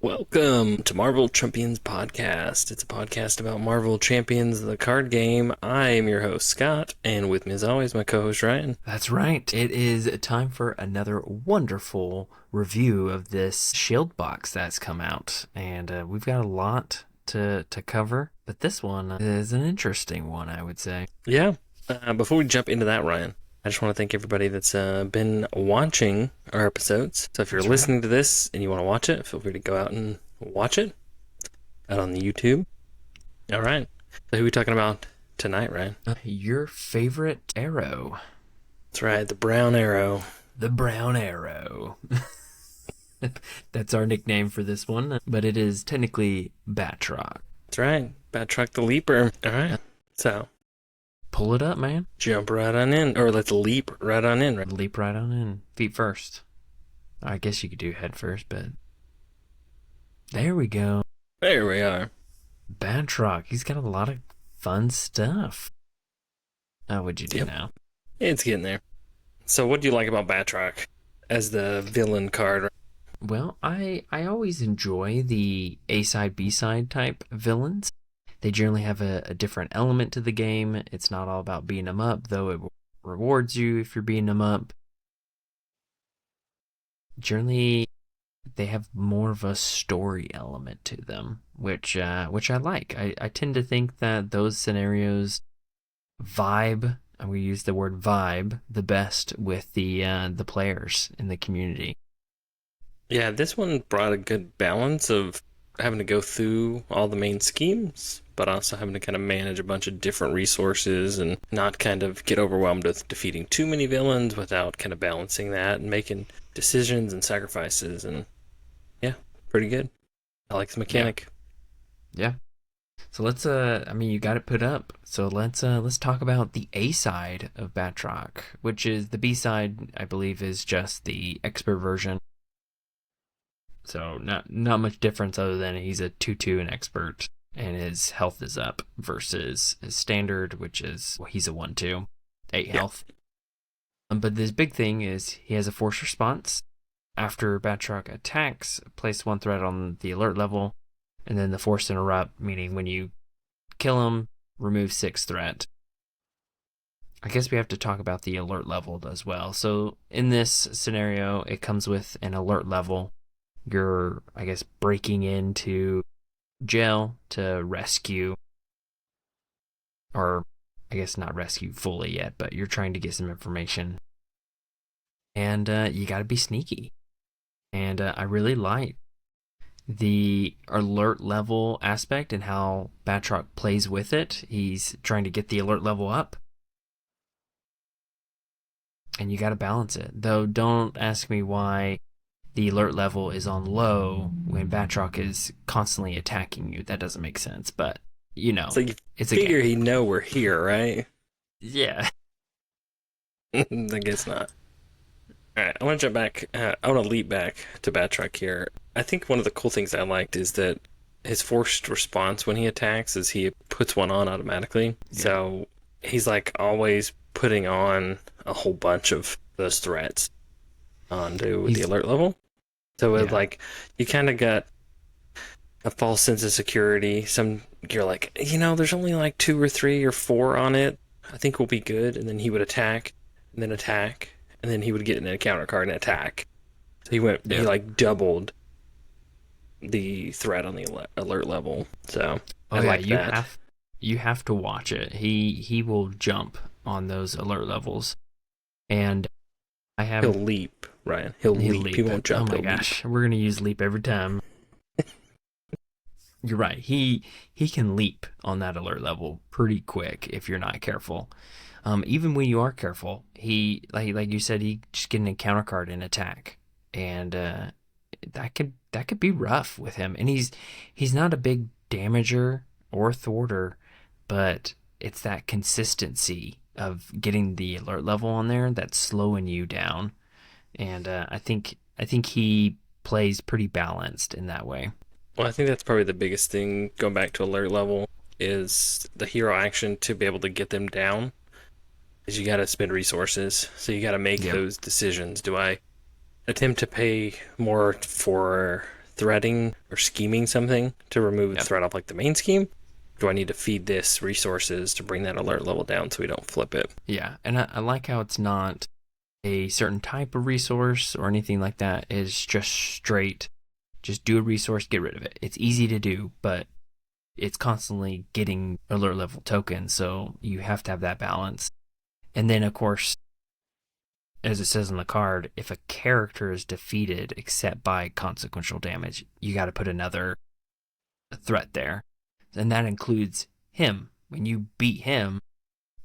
Welcome to Marvel Champions Podcast. It's a podcast about Marvel Champions, the card game. I am your host, Scott, and with me as always, my co-host, Ryan. That's right. It is time for another wonderful review of this Shield box that's come out. And we've got a lot to cover, but this one is an interesting one, I would say. Yeah. Before we jump into that, Ryan, I just want to thank everybody that's been watching our episodes. So if you're listening to this and you want to watch it, feel free to go out and watch it out on the YouTube. All right. So who are we talking about tonight, Ryan? Your favorite arrow. That's right, the Brown Arrow. The Brown Arrow. That's our nickname for this one, but it is technically Batroc. That's right, Batroc the Leaper. All right. So pull it up, man. Jump right on in, or let's leap right on in. Right? Leap right on in. Feet first. I guess you could do head first, but there we go. There we are. Batroc. He's got a lot of fun stuff. What'd you do now? It's getting there. So what do you like about Batroc as the villain card? Well, I always enjoy the A-side, B-side type villains. They generally have a different element to the game. It's not all about beating them up, though it rewards you if you're beating them up. Generally, they have more of a story element to them, which I like. I tend to think that those scenarios vibe, and we use the word vibe, the best with the players in the community. Yeah, this one brought a good balance of having to go through all the main schemes, but also having to kind of manage a bunch of different resources and not kind of get overwhelmed with defeating too many villains without kind of balancing that and making decisions and sacrifices. And yeah, pretty good. I like the mechanic. Yeah. So let's you got it put up. So let's talk about the A side of Batroc, which is the B side, I believe, is just the expert version. So not much difference other than he's a 2/2 and expert, and his health is up versus his standard, which is he's a 1/2, 8 health. But this big thing is he has a force response. After Batroc attacks, place one threat on the alert level, and then the force interrupt, meaning when you kill him, remove 6 threat. I guess we have to talk about the alert level as well. So in this scenario, it comes with an alert level. You're, I guess, breaking into jail to rescue, or I guess not rescue fully yet, but you're trying to get some information. And you got to be sneaky. And I really like the alert level aspect and how Batroc plays with it. He's trying to get the alert level up. And you got to balance it. Though don't ask me why the alert level is on low when Batroc is constantly attacking you. That doesn't make sense, but you know, It's like you it's figure he'd know we're here, right? Yeah. I guess not. All right, I want to jump back. I want to leap back to Batroc here. I think one of the cool things I liked is that his forced response when he attacks is he puts one on automatically. Yeah. So he's like always putting on a whole bunch of those threats onto the alert level. So it's like you kind of got a false sense of security. You're like, there's only like 2 or 3 or 4 on it. I think we'll be good. And then he would attack, and then he would get an encounter card and attack. So he like doubled the threat on the alert level. So I like that. You have to watch it. He will jump on those alert levels, and he'll leap, Ryan. He'll leap. He won't jump. Oh my gosh, we're gonna use leap every time. You're right. He can leap on that alert level pretty quick if you're not careful. Even when you are careful, he like you said, he just get an encounter card and attack, and that could be rough with him. And he's not a big damager or thwarter, but it's that consistency of getting the alert level on there that's slowing you down. And I think he plays pretty balanced in that way. Well, I think that's probably the biggest thing, going back to alert level, is the hero action to be able to get them down. Is you got to spend resources. So you got to make those decisions. Do I attempt to pay more for threading or scheming something to remove the Yep. threat off like the main scheme? Do I need to feed this resources to bring that alert level down so we don't flip it? Yeah, and I like how it's not a certain type of resource or anything like that. It's just straight, just do a resource, get rid of it. It's easy to do, but it's constantly getting alert level tokens, so you have to have that balance. And then, of course, as it says on the card, if a character is defeated except by consequential damage, you got to put another threat there. And that includes him. When you beat him,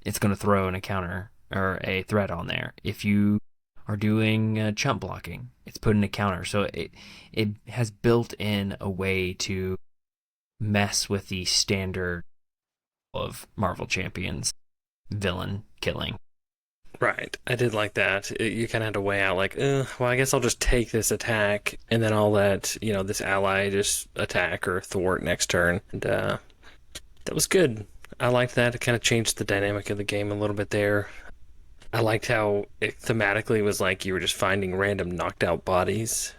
it's going to throw an encounter or a threat on there. If you are doing chump blocking, it's putting a counter. So it has built in a way to mess with the standard of Marvel Champions villain killing. Right. I did like that. You kind of had to weigh out, like, well, I guess I'll just take this attack, and then I'll let, this ally just attack or thwart next turn. And that was good. I liked that. It kind of changed the dynamic of the game a little bit there. I liked how it thematically was like you were just finding random knocked out bodies,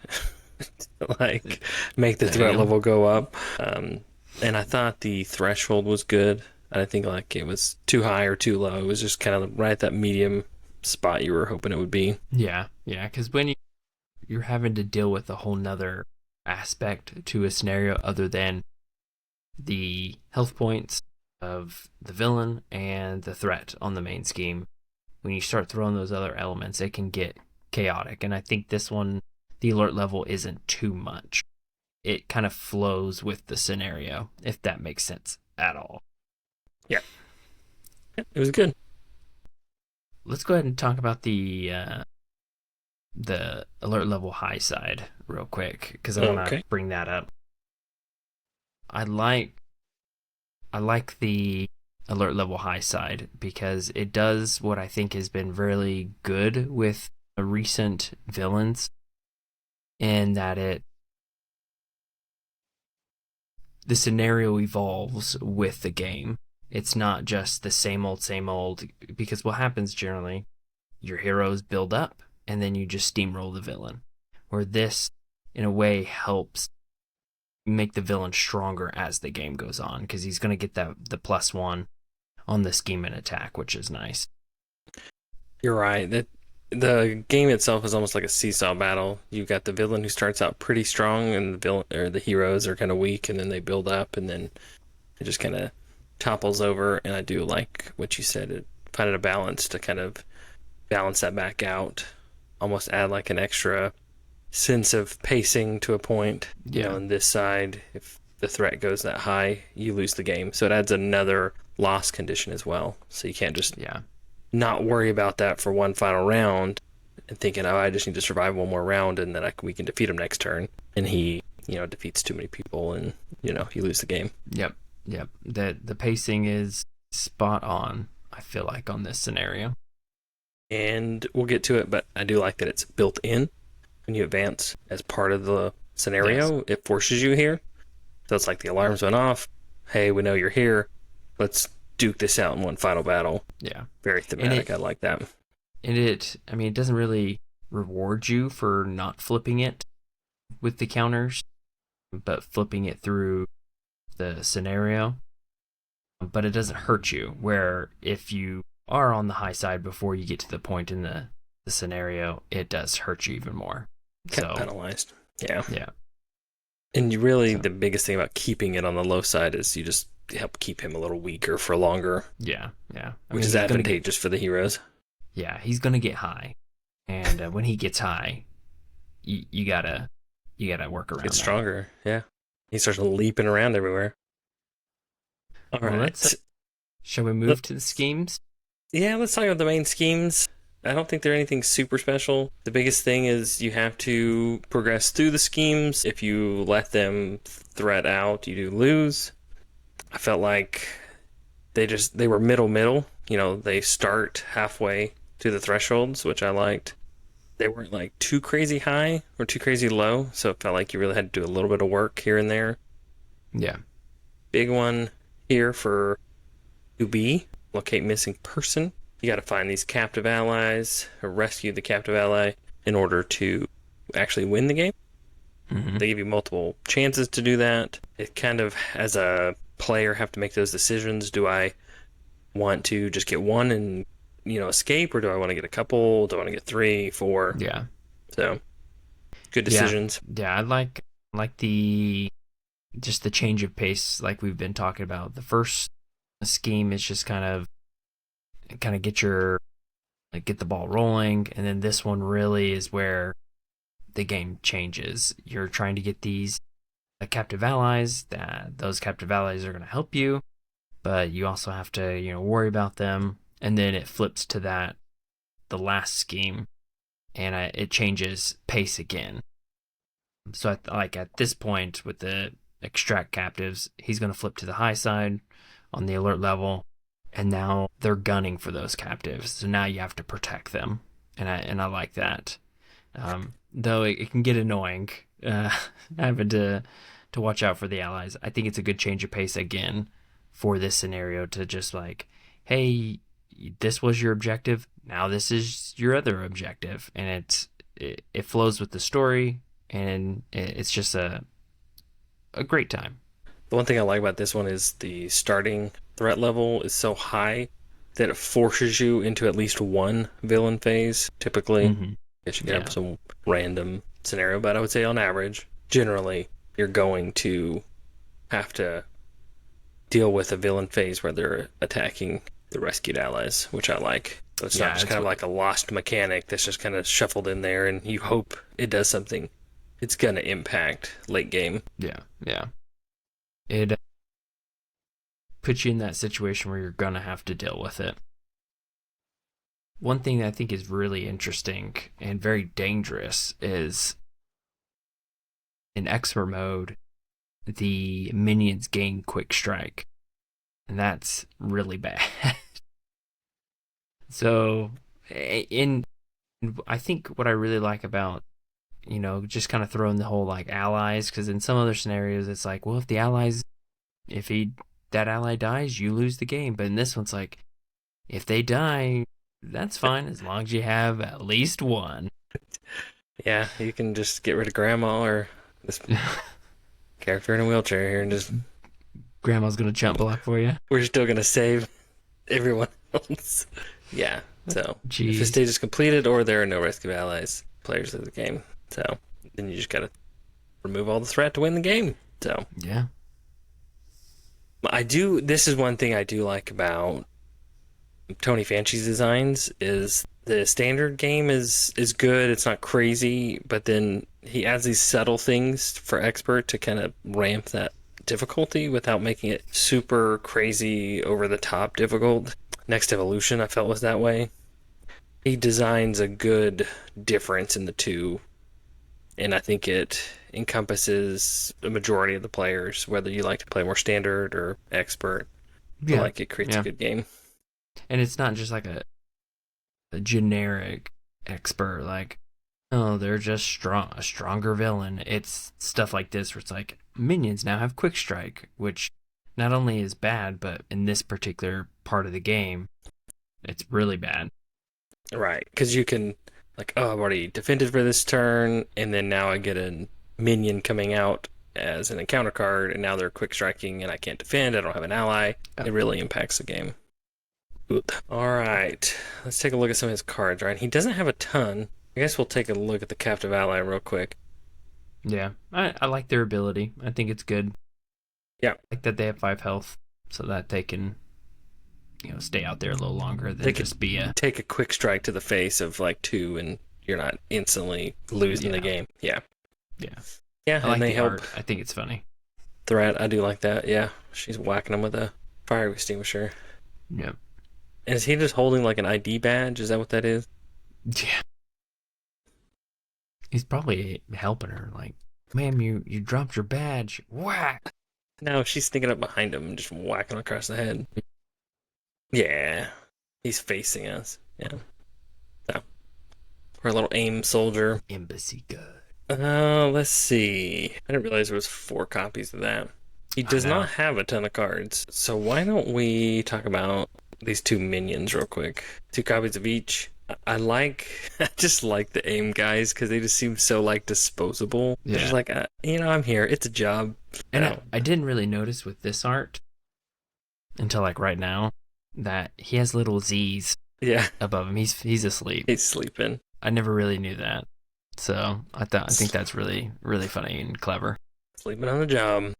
like make the threat Damn. level go up. And I thought the threshold was good. I didn't think like it was too high or too low. It was just kind of right at that medium spot you were hoping it would be. Yeah, yeah, because when you're having to deal with a whole nother aspect to a scenario other than the health points of the villain and the threat on the main scheme, when you start throwing those other elements, it can get chaotic. And I think this one, the alert level isn't too much. It kind of flows with the scenario, if that makes sense at all. Yeah, it was good. Let's go ahead and talk about the alert level high side real quick because I want to Okay. bring that up. I like the alert level high side because it does what I think has been really good with recent villains in that the scenario evolves with the game. It's not just the same old, because what happens generally, your heroes build up and then you just steamroll the villain. Where this, in a way, helps make the villain stronger as the game goes on because he's going to get the +1 on the scheme and attack, which is nice. You're right. The game itself is almost like a seesaw battle. You've got the villain who starts out pretty strong, and the villain or the heroes are kind of weak, and then they build up, and then it just kind of topples over. And I do like what you said. Find a balance to kind of balance that back out, almost add like an extra sense of pacing to a point. Yeah. On this side, if the threat goes that high, you lose the game. So it adds another loss condition as well. So you can't just Yeah. not worry about that for one final round and thinking, oh, I just need to survive one more round and then we can defeat him next turn. And he, defeats too many people and, you lose the game. Yep. Yep. The pacing is spot on, I feel like, on this scenario. And we'll get to it, but I do like that it's built in when you advance as part of the scenario. Yes. It forces you here. So it's like the alarms went off. Hey, we know you're here. Let's duke this out in one final battle. Yeah. Very thematic. I like that. And it doesn't really reward you for not flipping it with the counters, but flipping it through the scenario. But it doesn't hurt you, where if you are on the high side before you get to the point in the scenario, it does hurt you even more. Kind So of penalized. Yeah. yeah. And the biggest thing about keeping it on the low side is you just help keep him a little weaker for longer. Yeah. Which is advantageous for the heroes. Yeah, he's gonna get high, and when he gets high, you gotta work around. Gets that. stronger. Yeah. He starts leaping around everywhere. All Well, right. Shall we move to the schemes? Yeah, let's talk about the main schemes. I don't think they're anything super special. The biggest thing is you have to progress through the schemes. If you let them threat out, you do lose. I felt like they were middle. They start halfway to the thresholds, which I liked. They weren't like too crazy high or too crazy low, so it felt like you really had to do a little bit of work here and there. Yeah. Big one here for 2B, locate missing person. You got to find these captive allies or rescue the captive ally in order to actually win the game. Hmm. They give you multiple chances to do that. It kind of, as a player, have to make those decisions. Do I want to just get one and escape, or do I want to get a couple? Do I want to get three, four? Yeah. So good Yeah. decisions. Yeah. I like the just the change of pace, like we've been talking about. The first scheme is just kind of get the ball rolling, and then this one really is where the game changes. You're trying to get these captive allies. That those captive allies are going to help you, but you also have to worry about them. And then it flips to that the last scheme, and it changes pace again. So like at this point with the extract captives, he's going to flip to the high side on the alert level, and now they're gunning for those captives. So now you have to protect them, and I like that. Though it can get annoying having to watch out for the allies. I think it's a good change of pace again for this scenario to just like, hey, this was your objective. Now this is your other objective, and it flows with the story, and it's just a great time. The one thing I like about this one is the starting threat level is so high that it forces you into at least one villain phase. Typically, I Mm-hmm. guess you could have Yeah, some random scenario, but I would say on average, generally, you're going to have to deal with a villain phase where they're attacking the rescued allies, which I like. So it's not yeah, just it's kind of what. like a lost mechanic that's just kind of shuffled in there, and you hope it does something. It's gonna impact late game. Yeah, yeah. It puts you in that situation where you're gonna have to deal with it. One thing that I think is really interesting and very dangerous is in expert mode, the minions gain quick strike, and that's really bad. So, in I think what I really like about just kind of throwing the whole like allies, because in some other scenarios it's like, well, if he that ally dies, you lose the game. But in this one's like, if they die, that's fine as long as you have at least one. Yeah, you can just get rid of grandma or this character in a wheelchair here and just Grandma's gonna chump block for you. we're still gonna save everyone else. Yeah. So if the Jeez. stage is completed or there are no rescue allies, players of the game. So then you just gotta remove all the threat to win the game. So Yeah. I do. This is one thing I do like about Tony Fanchi's designs is the standard game is good. It's not crazy, but then he adds these subtle things for expert to kind of ramp that difficulty without making it super crazy over the top difficult. Next Evolution, I felt was that way. He designs a good difference in the two, and I think it encompasses the majority of the players, whether you like to play more standard or expert. I feel Yeah. like it creates a Yeah. good game. And it's not just like a generic expert, like, oh, they're just a stronger villain. It's stuff like this where it's like minions now have quick strike, which not only is bad, but in this particular part of the game, it's really bad. Right, because you can, like, oh, I've already defended for this turn, and then now I get a minion coming out as an encounter card, and now they're quick striking, and I can't defend. I don't have an ally. Oh, It really impacts the game. All right, let's take a look at some of his cards. Right, he doesn't have a ton. I guess we'll take a look at the captive ally real quick. yeah. I like their ability. I think it's good. Yeah, I like that they have 5 health so that they can, stay out there a little longer they than could just be a. take a quick strike to the face of like two, and you're not instantly losing the Yeah. game. Yeah, Yeah. yeah, I and like they the help art. I think it's funny. threat. I do like that. Yeah, she's whacking him with a fire extinguisher. Yeah. Is he just holding like an ID badge? Is that what that is? Yeah. He's probably helping her. Like, ma'am, you dropped your badge. Whack. No, she's sneaking up behind him and just whacking him across the head. Yeah, he's facing us. Yeah, so we're a little aim soldier. Embassy guy. Let's see. I didn't realize there was 4 copies of that. He I does know. not have a ton of cards, so why don't we talk about these two minions real quick? 2 copies of each. I just like the aim guys because they just seem so like disposable. They're just Yeah. like, I'm here. It's a job. And I didn't really notice with this art until like right now that he has little Z's Yeah, above him. He's asleep. he's sleeping. I never really knew that. So I think that's really, really funny and clever. Sleeping on the job.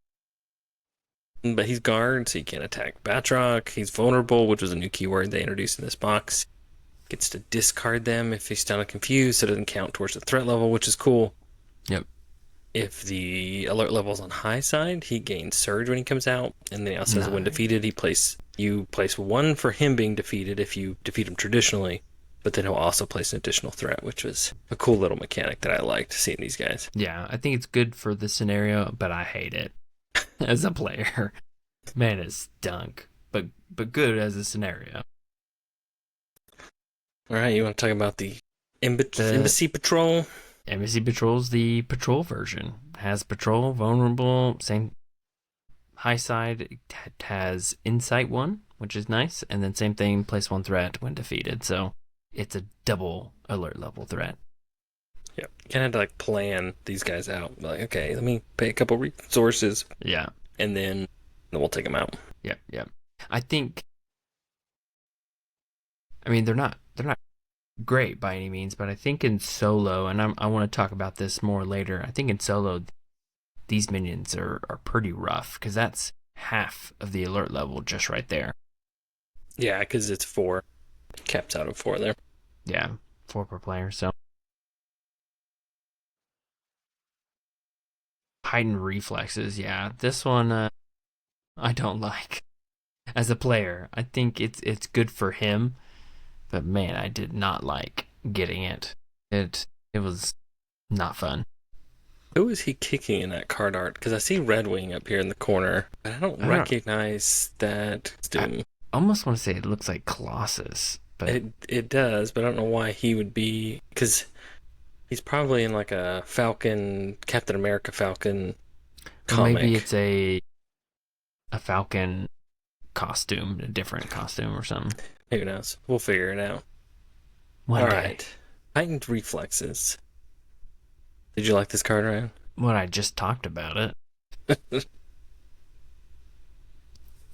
But he's guard, so he can't attack Batroc. He's vulnerable, which was a new keyword they introduced in this box. Gets to discard them if he's stunned or confused, so it doesn't count towards the threat level, which is cool. Yep. If the alert level is on high side, he gains surge when he comes out, and then he also says when Nice. defeated, you place one for him being defeated if you defeat him traditionally, but then he'll also place an additional threat, which was a cool little mechanic that I liked seeing these guys. Yeah, I think it's good for the scenario, but I hate it as a player. Man, it stunk. But good as a scenario. All right, you want to talk about the The embassy patrol? Embassy Patrol's the patrol version. Has patrol, vulnerable, same high side. It has insight one, which is nice, and then same thing, place one threat when defeated. So it's a double alert level threat. Yeah, you kind of had to like plan these guys out. Like, okay, let me pay a couple resources, Yeah. and then we'll take them out. Yep. Yep. I think. I mean, they're not great by any means, but I think in solo, and I want to talk about this more later. I think in solo, these minions are pretty rough because that's half of the alert level just right there. Yeah, because it's four caps out of four there. Yeah, four per player. So heightened reflexes. Yeah, this one I don't like as a player. I think it's good for him, but man, I did not like getting it. It was not fun. Who is he kicking in that card art? Because I see Red Wing up here in the corner, but I don't I don't. recognize that I Doom. almost want to say it looks like Colossus, but It does, but I don't know why he would be. Because he's probably in like a Falcon, Captain America Falcon or maybe comic. it's a Falcon costume, a different costume or something. Who knows? We'll figure it out. All One day. right. Heightened reflexes. Did you like this card, Ryan? When I just talked about it.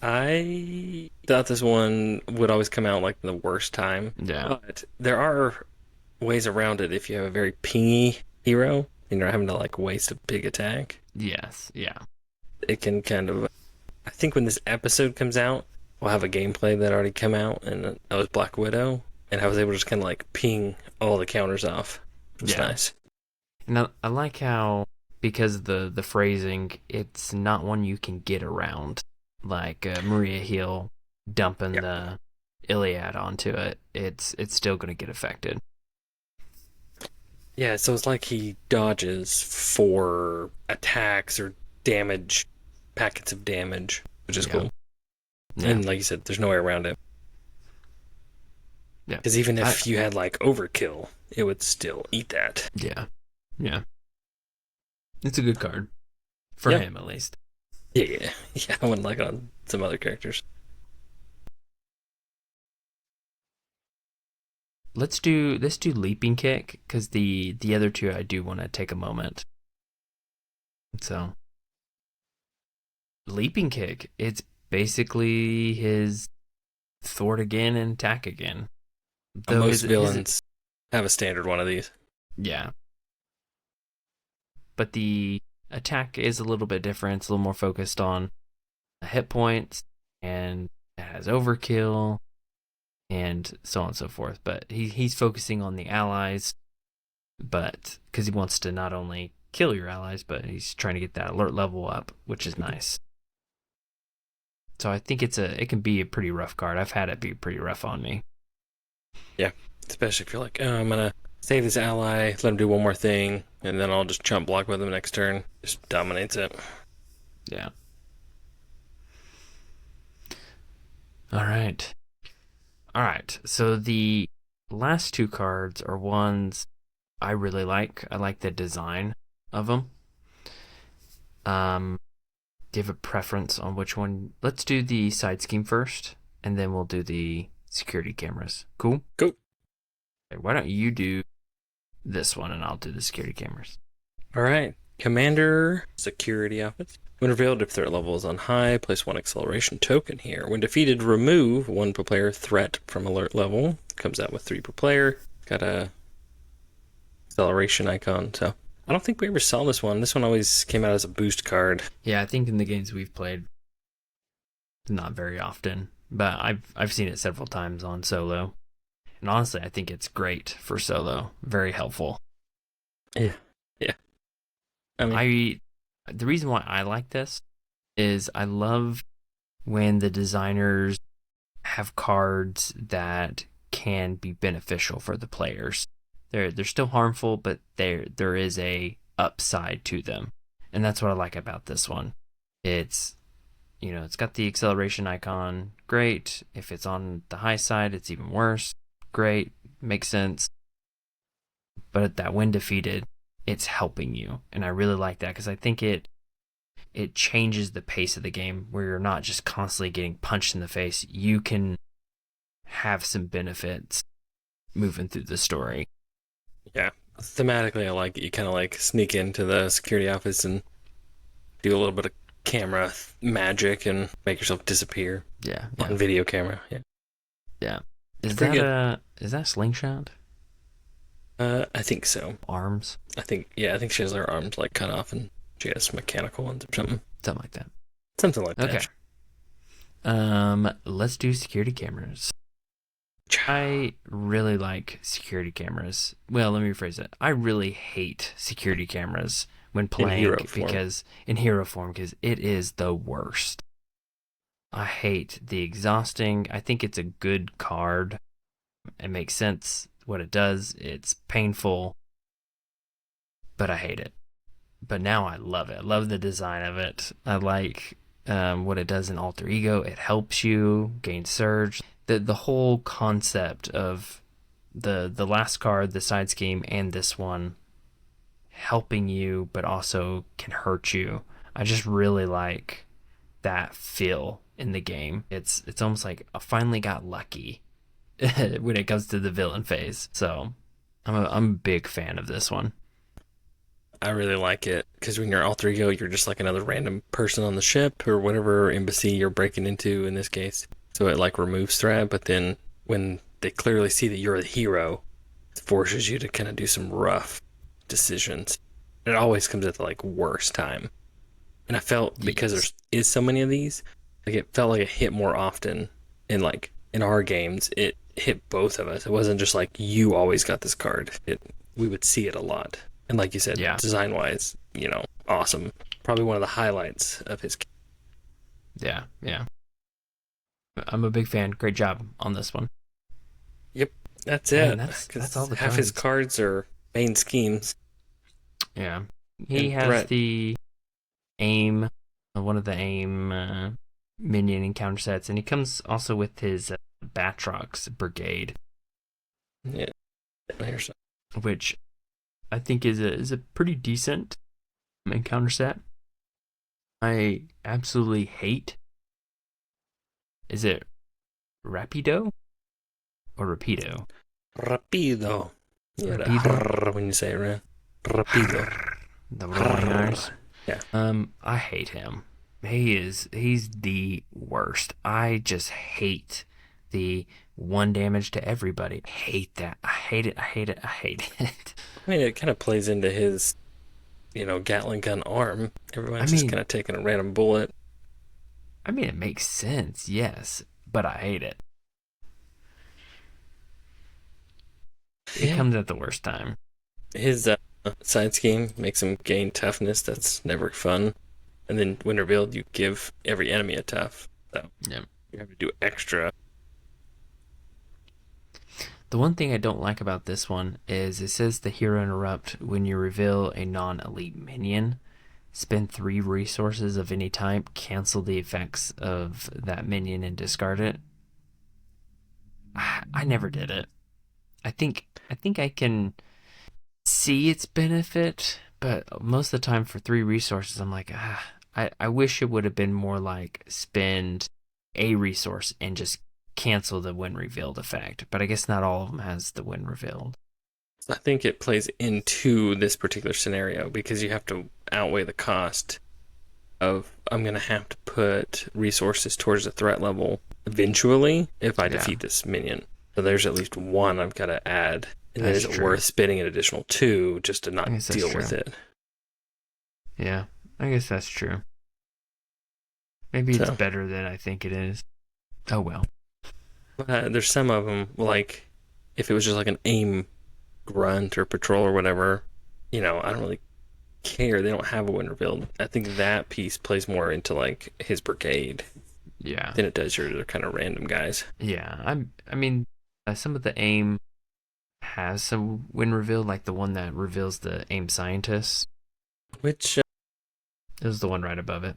I thought this one would always come out like the worst time, Yeah. but there are ways around it if you have a very pingy hero and you're having to like waste a big attack. Yes. Yeah. It can kind of. I think when this episode comes out, we'll have a gameplay that already come out, and that was Black Widow, and I was able to just kind of like ping all the counters off. It was Yeah. nice. And I like how because the phrasing, it's not one you can get around. Like Maria Hill dumping Yeah. the Iliad onto it. It's still going to get affected. Yeah, so it's like he dodges for attacks or damage, packets of damage, which is Yeah. cool. Yeah. And like you said, there's no way around it. Yeah. Because even I, if you had like overkill, it would still eat that. yeah. Yeah. It's a good card for Yeah. him at least. Yeah, yeah. I wouldn't like it on some other characters. Let's do leaping kick because the other two I do want to take a moment. So leaping kick, it's basically his thwart again and attack again. Though Most villains have a standard one of these. yeah, but the attack is a little bit different. It's a little more focused on hit points and it has overkill and so on and so forth. But he's focusing on the allies, but because he wants to not only kill your allies, but he's trying to get that alert level up, which is nice. So I think it can be a pretty rough card. I've had it be pretty rough on me. Yeah, especially if you're like, oh, I'm gonna save this ally, let him do one more thing, and then I'll just chump block with him next turn. Just dominates it. Yeah. All right. All right. So the last two cards are ones I really like. I like the design of them. Do you have a preference on which one? Let's do the side scheme first, and then we'll do the security cameras. Cool? Cool. Why don't you do this one and I'll do the security cameras? All right. Commander security outfits. When revealed, if threat level is on high, place one acceleration token here. When defeated, remove one per player threat from alert level. Comes out with 3 per player. Got a acceleration icon. So I don't think we ever saw this one. This one always came out as a boost card. Yeah, I think in the games we've played, not very often, but I've seen it several times on solo. And honestly, I think it's great for solo. Very helpful. Yeah. Yeah. I mean, The reason why I like this is I love when the designers have cards that can be beneficial for the players. They're still harmful, but there is a upside to them. And that's what I like about this one. It's it's got the acceleration icon. Great. If it's on the high side, it's even worse. Great. Makes sense. But at that when defeated, it's helping you. And I really like that because I think it changes the pace of the game where you're not just constantly getting punched in the face. You can have some benefits moving through the story. yeah. Thematically, I like it. You kind of like sneak into the security office and do a little bit of camera magic and make yourself disappear Yeah. on video camera. Yeah. Yeah. Is that slingshot? I think so. Arms? I think she has her arms like cut off and she has mechanical ones or something. Something like that. Something like Okay. that. Let's do security cameras. I really like security cameras. Well, let me rephrase it. I really hate security cameras when playing in hero form because it is the worst. I hate the exhausting. I think it's a good card. It makes sense what it does. It's painful, but I hate it. But now I love it. I love the design of it. I like what it does in Alter Ego. It helps you gain Surge. The whole concept of the last card, the side scheme, and this one helping you, but also can hurt you. I just really like that feel in the game. It's almost like I finally got lucky when it comes to the villain phase. So I'm a big fan of this one. I really like it because when you're alter ego, you're just like another random person on the ship or whatever embassy you're breaking into in this case. So it like removes threat, but then when they clearly see that you're the hero, it forces you to kind of do some rough decisions. And it always comes at the like worst time. And I felt because there is so many of these, like it felt like it hit more often in our games. It hit both of us. It wasn't just like you always got this card. We would see it a lot. And like you said, design wise, awesome. Probably one of the highlights of his. Yeah. I'm a big fan. Great job on this one. Yep, that's Man, it. that's all the half his cards are main schemes. Yeah, he has threat. the aim, one of the aim minion encounter sets, and he comes also with his Batroc's Brigade. Yeah, which I think is a pretty decent encounter set. I absolutely hate. Is it Rapido or Rapido? Rapido. Yeah, Rapido. When you say it, right? Rapido. The rolling R's. Yeah. I hate him. He's the worst. I just hate the 1 damage to everybody. I hate that. I hate it. I mean, it kind of plays into his, Gatling gun arm. Everyone's just kind of taking a random bullet. I mean, it makes sense, yes, but I hate it. It comes at the worst time. His side scheme makes him gain toughness. That's never fun. And then when revealed, you give every enemy a tough. So you have to do extra. The one thing I don't like about this one is it says the hero interrupt when you reveal a non-elite minion. Spend 3 resources of any type, cancel the effects of that minion, and discard it. I never did it. I think I can see its benefit, but most of the time for 3 resources, I'm like, I wish it would have been more like spend a resource and just cancel the when revealed effect, but I guess not all of them has the when revealed. I think it plays into this particular scenario because you have to outweigh the cost of I'm going to have to put resources towards the threat level eventually if I Yeah, defeat this minion. So there's at least one I've got to add. And then that's is it true. worth spending an additional two just to I not guess that's deal with true. it? Yeah, I guess that's true. Maybe it's So better than I think it is. Oh well. there's some of them, like if it was just like an aim grunt or patrol or whatever, I don't really care. They don't have a winter build. I think that piece plays more into like his brigade Yeah. than it does your other kind of random guys. Yeah. I mean, some of the aim has some when reveal, like the one that reveals the aim scientist. Which, It was the one right above it.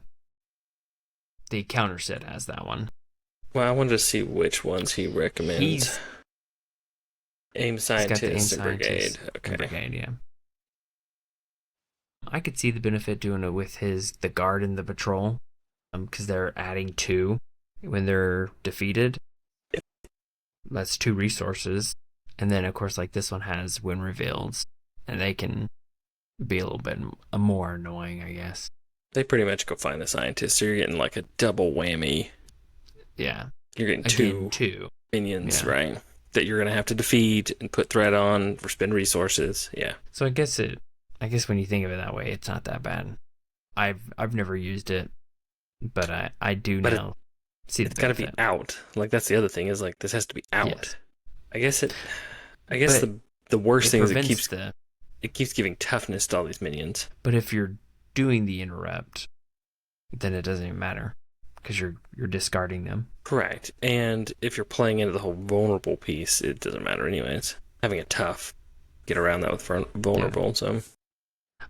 The counter set has that one. well, I wanted to see which ones he recommends. He's Aim he's got the aim scientist and brigade. scientist and Okay. brigade. Yeah. I could see the benefit doing it with the guard and the patrol, because they're adding two when they're defeated. That's two resources, and then of course like this one has when reveals, and they can be a little bit more annoying, I guess. They pretty much go find the scientist. So you're getting like a double whammy. Yeah. You're getting Again, two two. minions, Yeah. right? That you're gonna have to defeat and put threat on for spend resources. Yeah. So I guess when you think of it that way, it's not that bad. I've never used it, but I do But now see the it's got to be benefit. out. Like that's the other thing is like this has to be out. Yes. I guess it. I guess But the worst it thing is prevents the it keeps giving toughness to all these minions. but if you're doing the interrupt, then it doesn't even matter because you're discarding them. Correct. And if you're playing into the whole vulnerable piece, it doesn't matter anyways. Having a tough get around that with Yeah. vulnerable. So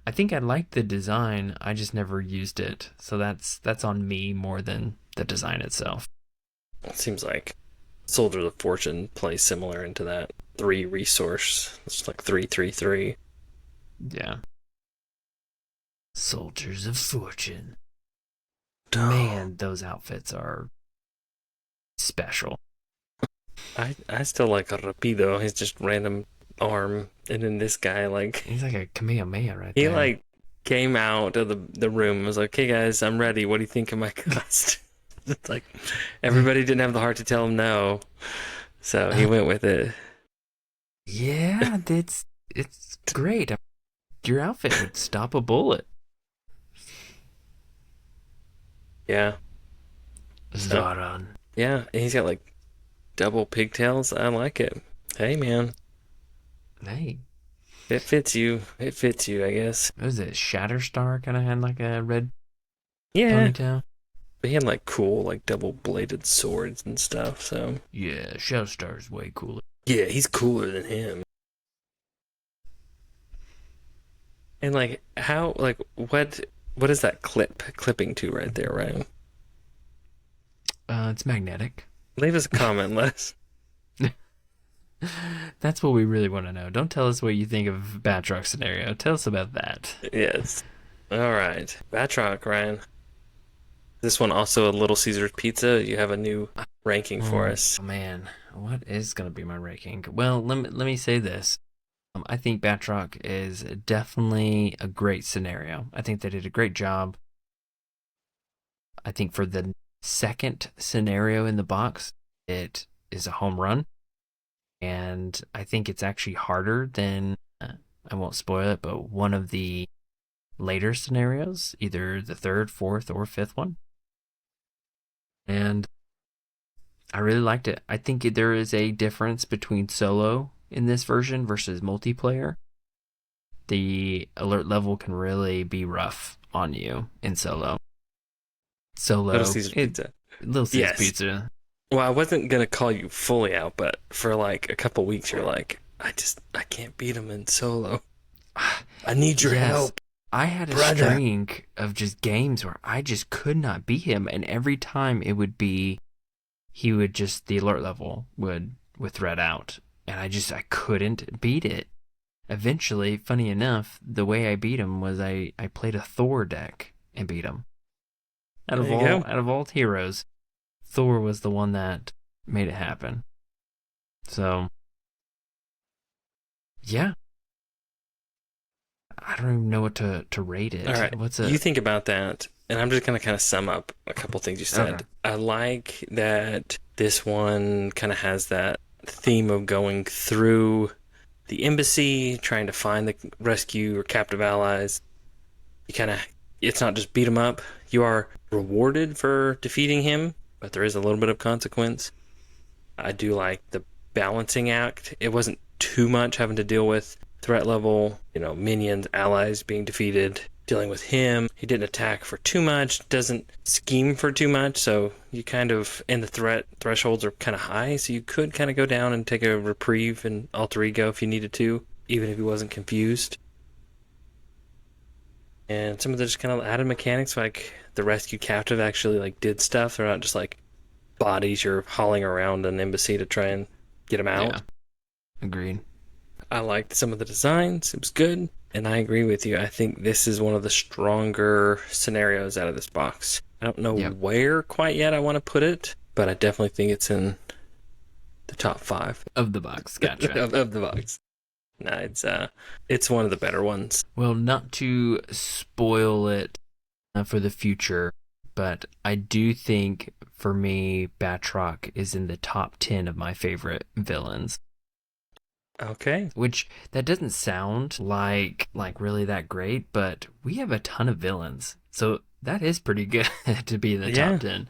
I think I like the design. I just never used it. So that's on me more than the design itself. it seems like Soldiers of Fortune plays similar into that three resource. It's like 3-3-3. Yeah. Soldiers of Fortune. Man, those outfits are special. I still like Rapido. He's just random arm, and then this guy He's like a Kamehameha right he there. came out of the room and was like, "Hey guys, I'm ready. What do you think of my costume?" It's like everybody didn't have the heart to tell him no, so he went with it. Yeah, it's great. Your outfit would stop a bullet. Yeah, so Zoran. yeah, and he's got like double pigtails. I like it. Hey man, Hey, it fits you. It fits you, I guess. what was it? Shatterstar kind of had like a red Yeah, ponytail. but he had like cool like double bladed swords and stuff. So Yeah, Shatterstar's way cooler. yeah, he's cooler than him. And like how like what is that clipping to right there, Ryan? It's magnetic. Leave us a comment, let us. That's what we really want to know. Don't tell us what you think of Batroc scenario. Tell us about that. Yes. All right. Batroc, Ryan. This one also a Little Caesars pizza. You have a new ranking for Oh us. man, what is gonna be my ranking? Well, let me say this. I think Batroc is definitely a great scenario. I think they did a great job. I think for the second scenario in the box, it is a home run. And I think it's actually harder than, I won't spoil it, but one of the later scenarios, either the third, fourth, or fifth one. And I really liked it. I think there is a difference between solo in this version versus multiplayer. The alert level can really be rough on you in solo. Little Solo, Caesars pizza. Little Caesars Yes. pizza. Well, I wasn't gonna call you fully out, but for like a couple weeks, you're like, I can't beat him in solo. I need your Yes. help. I had a Brother. string of just games where I just could not beat him, and every time it would be, he would just the alert level would thread out, and I couldn't beat it. Eventually, funny enough, the way I beat him was I played a Thor deck and beat him. There you go. Out of all heroes, Thor was the one that made it happen. So yeah, I don't even know what to rate All it. right, What's you a think about that, and I'm just gonna kind of sum up a couple things you okay? said. I like that this one kind of has that theme of going through the embassy, trying to find the rescue or captive allies. You kind of, it's not just beat him up. You are rewarded for defeating him, but there is a little bit of consequence. I do like the balancing act. It wasn't too much having to deal with threat level, minions, allies being defeated, dealing with him. He didn't attack for too much, doesn't scheme for too much, so you kind of, and the threat thresholds are kind of high, so you could kind of go down and take a reprieve in alter ego if you needed to, even if he wasn't confused. And some of the just kind of added mechanics, like the rescue captive actually like did stuff. They're not just like bodies you're hauling around an embassy to try and get them out. Yeah, agreed. I liked some of the designs. It was good. And I agree with you. I think this is one of the stronger scenarios out of this box. I don't know Yep. where quite yet I want to put it, but I definitely think it's in the top five Of the box, gotcha. of the box. No, it's one of the better ones. Well, not to spoil it for the future, but I do think for me, Batroc is in the top 10 of my favorite villains. Okay. Which that doesn't sound like really that great, but we have a ton of villains. So that is pretty good to be in the Yeah. top 10.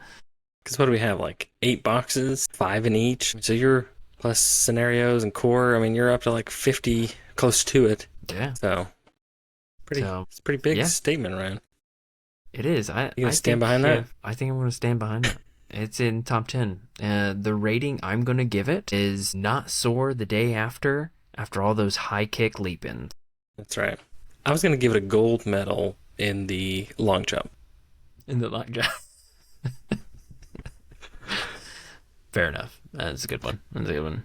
Because what do we have? Like 8 boxes, five in each. So you're plus scenarios and core. I mean, you're up to like 50, close to it. Yeah. So So, it's a pretty big yeah, statement, Ryan. it is. You gonna stand behind that? I think I'm going to stand behind that. It's in top 10. The rating I'm going to give it is not sore the day after all those high kick leap-ins. That's right. I was gonna give it a gold medal in the long jump. In the lockjaw. Fair enough. That's a good one. That's a good one.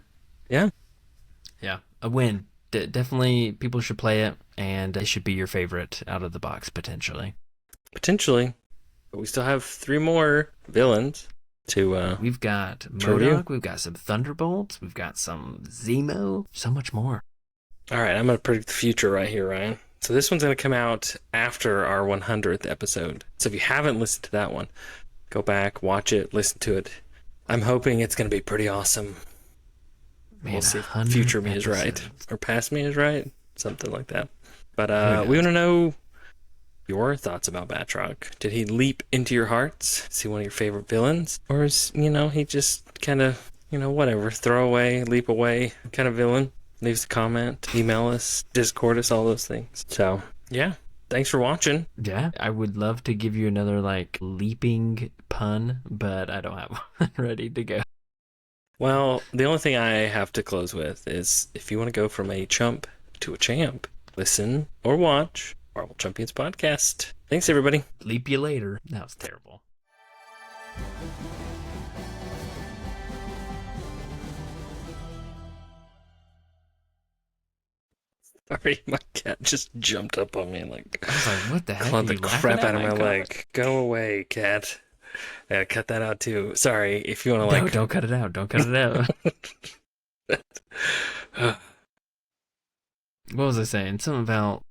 Yeah. Yeah, a win. Definitely, people should play it, and it should be your favorite out of the box potentially. Potentially. But we still have 3 more villains to We've got to review. MODOK, we've got some Thunderbolts, we've got some Zemo, so much more. All right, I'm gonna predict the future right here, Ryan. So this one's gonna come out after our 100th episode. So if you haven't listened to that one, go back, watch it, listen to it. I'm hoping it's gonna be pretty awesome. Man, We'll see if 100 future me is right episodes. or past me is right, something like that. But Who we knows? want to know your thoughts about Batroc. Did he leap into your hearts? Is he one of your favorite villains, or is he just kind of whatever, throw away, leap away kind of villain? Leave us a comment, email us, Discord us, all those things. So yeah, thanks for watching. Yeah, I would love to give you another leaping pun, but I don't have one ready to go. Well, the only thing I have to close with is if you want to go from a chump to a champ, listen or watch Marvel Champions Podcast. Thanks, everybody. Leap you later. That was terrible. Sorry, my cat just jumped up on me and I was like, what the heck? clawed Are the you crap laughing out of at? my God. leg. Go away, cat. Yeah, cut that out too. Sorry, if you want to No, don't cut it out. Don't cut it out. What was I saying? Something about